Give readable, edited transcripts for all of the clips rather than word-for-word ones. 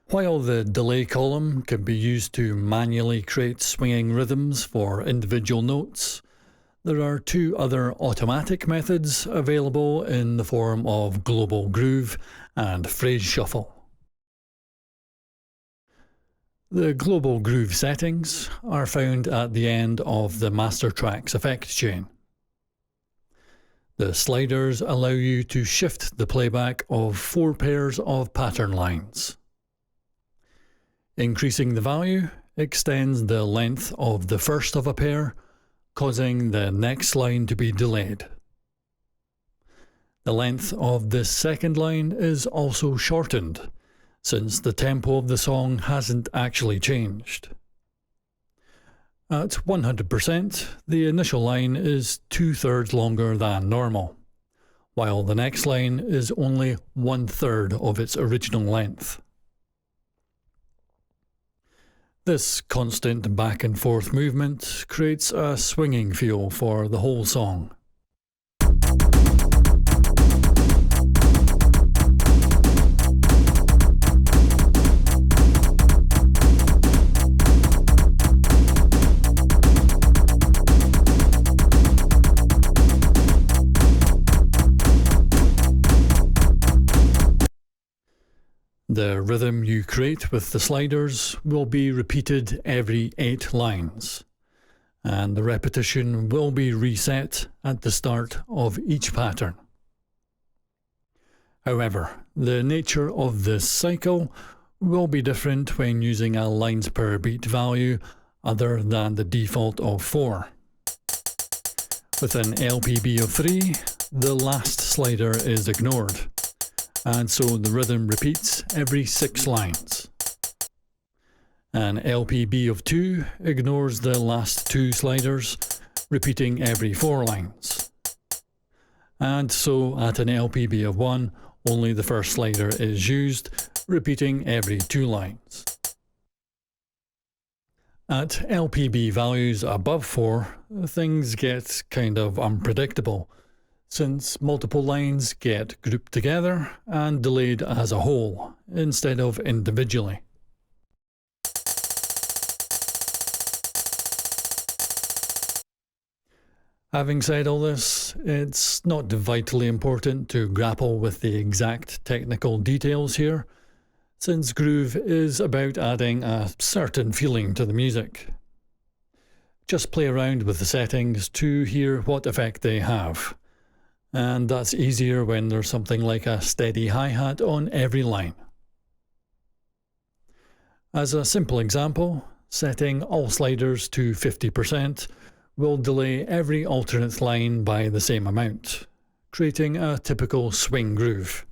While the delay column can be used to manually create swinging rhythms for individual notes, there are two other automatic methods available in the form of global groove and phrase shuffle. The global groove settings are found at the end of the master tracks effect chain. The sliders allow you to shift the playback of 4 pairs of pattern lines. Increasing the value extends the length of the first of a pair, causing the next line to be delayed. The length of this second line is also shortened, since the tempo of the song hasn't actually changed. At 100%, the initial line is 2/3 longer than normal, while the next line is only 1/3 of its original length. This constant back and forth movement creates a swinging feel for the whole song. The rhythm you create with the sliders will be repeated every 8 lines, and the repetition will be reset at the start of each pattern. However, the nature of this cycle will be different when using a lines per beat value other than the default of 4. With an LPB of 3, the last slider is ignored, and so the rhythm repeats every 6 lines. An LPB of 2 ignores the last 2 sliders, repeating every 4 lines. And so at an LPB of 1, only the first slider is used, repeating every 2 lines. At LPB values above 4, things get kind of unpredictable, since multiple lines get grouped together and delayed as a whole, instead of individually. Having said all this, it's not vitally important to grapple with the exact technical details here, since groove is about adding a certain feeling to the music. Just play around with the settings to hear what effect they have. And that's easier when there's something like a steady hi-hat on every line. As a simple example, setting all sliders to 50% will delay every alternate line by the same amount, creating a typical swing groove.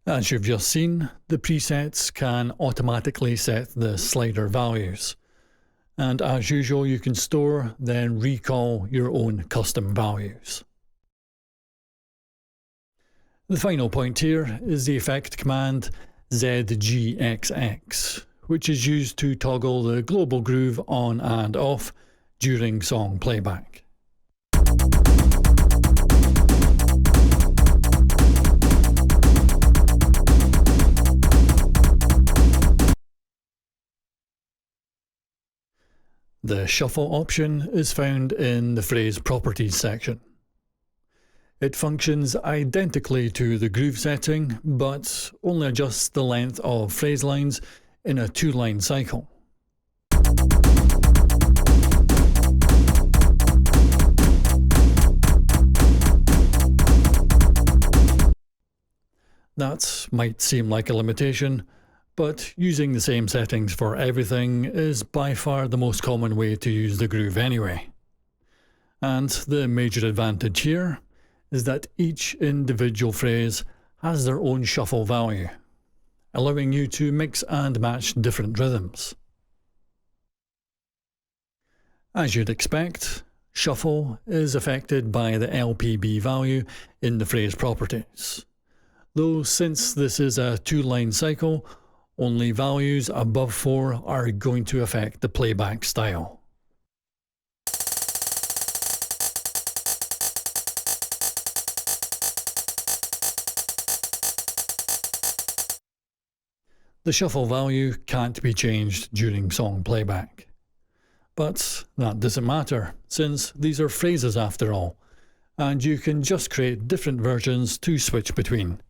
As you've just seen, the presets can automatically set the slider values, and as usual you can store then recall your own custom values. The final point here is the effect command ZGXX, which is used to toggle the global groove on and off during song playback. The shuffle option is found in the phrase properties section. It functions identically to the groove setting, but only adjusts the length of phrase lines in a 2-line cycle. That might seem like a limitation, but using the same settings for everything is by far the most common way to use the groove anyway. And the major advantage here is that each individual phrase has their own shuffle value, allowing you to mix and match different rhythms. As you'd expect, shuffle is affected by the LPB value in the phrase properties, though since this is a 2-line cycle, Only values above 4 are going to affect the playback style. The shuffle value can't be changed during song playback. But that doesn't matter, since these are phrases after all, and you can just create different versions to switch between.